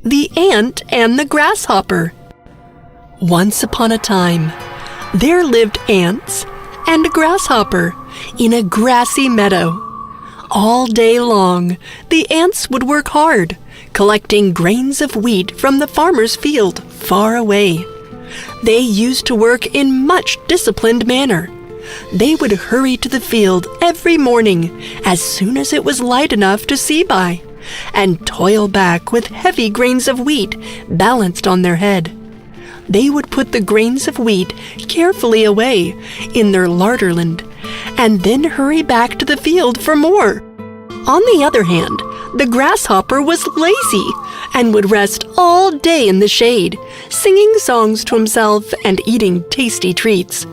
The Ant and the Grasshopper. Once upon a time, there lived ants and a grasshopper in a grassy meadow. All day long, the ants would work hard, collecting grains of wheat from the farmer's field far away. They used to work in much disciplined manner. They would hurry to the field every morning as soon as it was light enough to see by, and toil back with heavy grains of wheat balanced on their head. They would put the grains of wheat carefully away in their larderland, and then hurry back to the field for more. On the other hand, the grasshopper was lazy and would rest all day in the shade, singing songs to himself and eating tasty treats.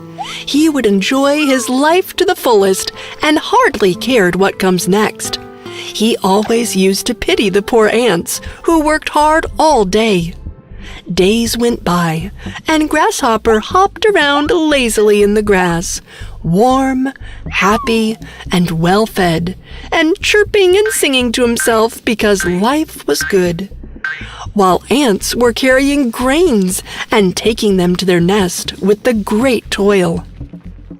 He would enjoy his life to the fullest and hardly cared what comes next. He always used to pity the poor ants who worked hard all day. Days went by, and Grasshopper hopped around lazily in the grass, warm, happy, and well-fed, and chirping and singing to himself because life was good, while ants were carrying grains and taking them to their nest with the great toil.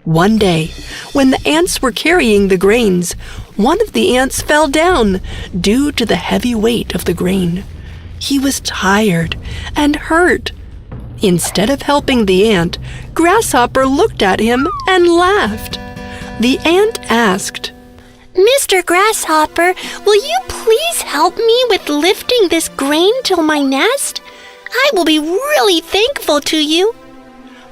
One day, when the ants were carrying the grains, one of the ants fell down due to the heavy weight of the grain. He was tired and hurt. Instead of helping the ant, Grasshopper looked at him and laughed. The ant asked, "Mr. Grasshopper, will you please help me with lifting this grain to my nest? I will be really thankful to you."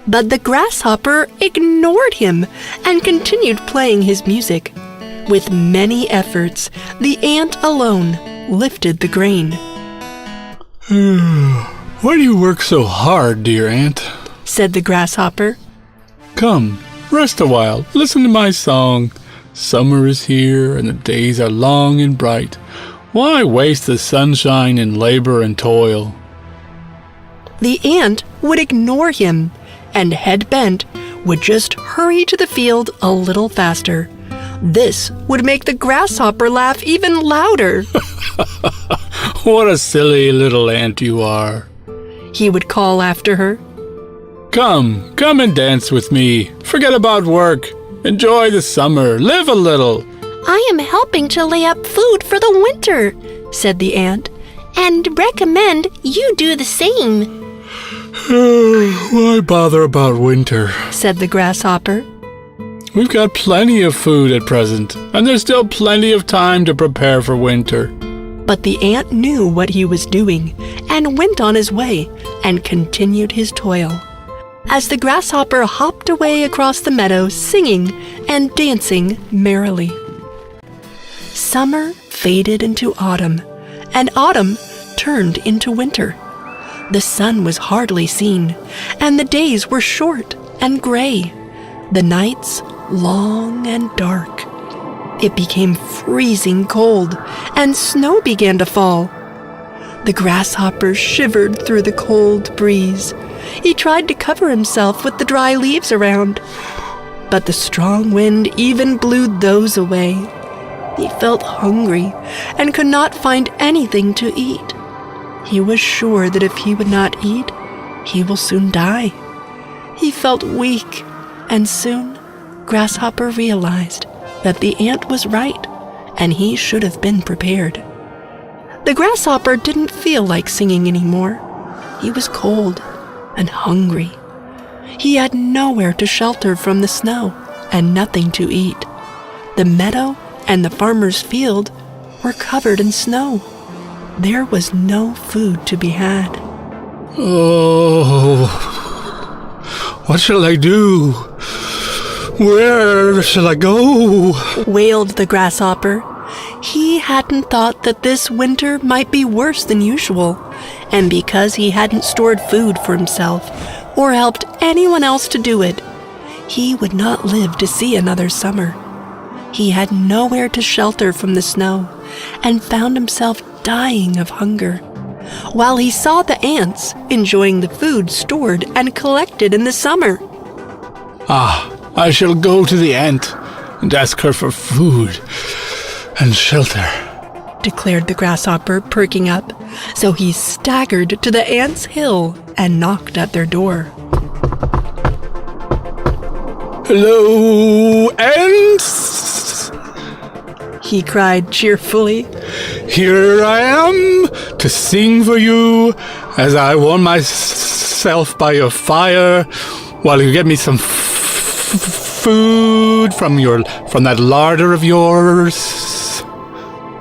But the grasshopper ignored him and continued playing his music. With many efforts, the ant alone lifted the grain. "Why do you work so hard, dear ant?" said the grasshopper. "Come, rest a while. Listen to my song. Summer is here, and the days are long and bright. Why waste the sunshine in labor and toil?" The ant would ignore him, and head bent, would just hurry to the field a little faster. This would make the grasshopper laugh even louder. "What a silly little ant you are," he would call after her. Come and dance with me. Forget about work. Enjoy the summer. Live a little." "I am helping to lay up food for the winter," said the ant, "and recommend you do the same." "Why bother about winter?" said the grasshopper. "We've got plenty of food at present, and there's still plenty of time to prepare for winter." But the ant knew what he was doing and went on his way and continued his toil. As the grasshopper hopped away across the meadow singing and dancing merrily. Summer faded into autumn, and autumn turned into winter. The sun was hardly seen, and the days were short and gray, the nights long and dark. It became freezing cold, and snow began to fall. The grasshopper shivered through the cold breeze. He tried to cover himself with the dry leaves around, but the strong wind even blew those away. He felt hungry and could not find anything to eat. He was sure that if he would not eat, he will soon die. He felt weak, and soon Grasshopper realized that the ant was right, and he should have been prepared. The grasshopper didn't feel like singing anymore. He was cold and hungry. He had nowhere to shelter from the snow and nothing to eat. The meadow and the farmer's field were covered in snow. There was no food to be had. "Oh, what shall I do? Where shall I go?" wailed the grasshopper. He hadn't thought that this winter might be worse than usual, and because he hadn't stored food for himself or helped anyone else to do it, he would not live to see another summer. He had nowhere to shelter from the snow and found himself dying of hunger, while he saw the ants enjoying the food stored and collected in the summer. I shall go to the ant and ask her for food and shelter." declared the grasshopper, perking up. So he staggered to the ants' hill and knocked at their door. Hello, ants! He cried cheerfully. Here I am to sing for you as I warm myself by your fire while you get me some food from that larder of yours.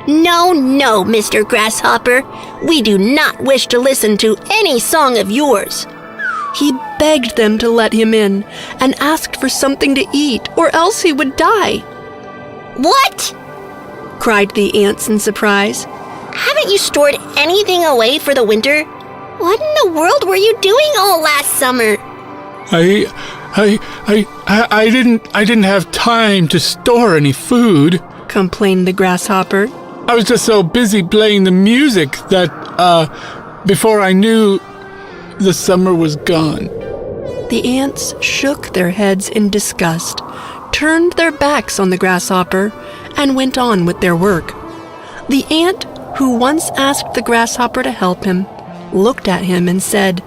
No, no, Mr. Grasshopper. We do not wish to listen to any song of yours. He begged them to let him in and asked for something to eat, or else he would die. What? Cried the ants in surprise. Haven't you stored anything away for the winter? What in the world were you doing all last summer? I didn't have time to store any food, complained the grasshopper. I was just so busy playing the music that, before I knew, the summer was gone. The ants shook their heads in disgust, turned their backs on the grasshopper, and went on with their work. The ant, who once asked the grasshopper to help him, looked at him and said,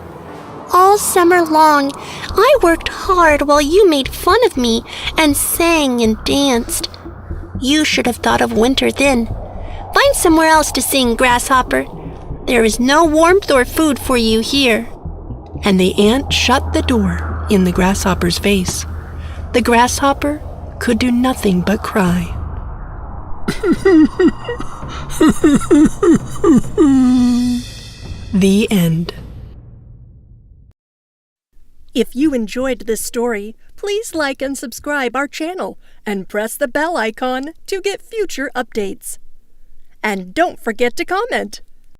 All summer long, I worked hard while you made fun of me and sang and danced. You should have thought of winter then. Find somewhere else to sing, Grasshopper. There is no warmth or food for you here. And the ant shut the door in the grasshopper's face. The grasshopper could do nothing but cry. The end. If you enjoyed this story, please like and subscribe our channel and press the bell icon to get future updates. And don't forget to comment.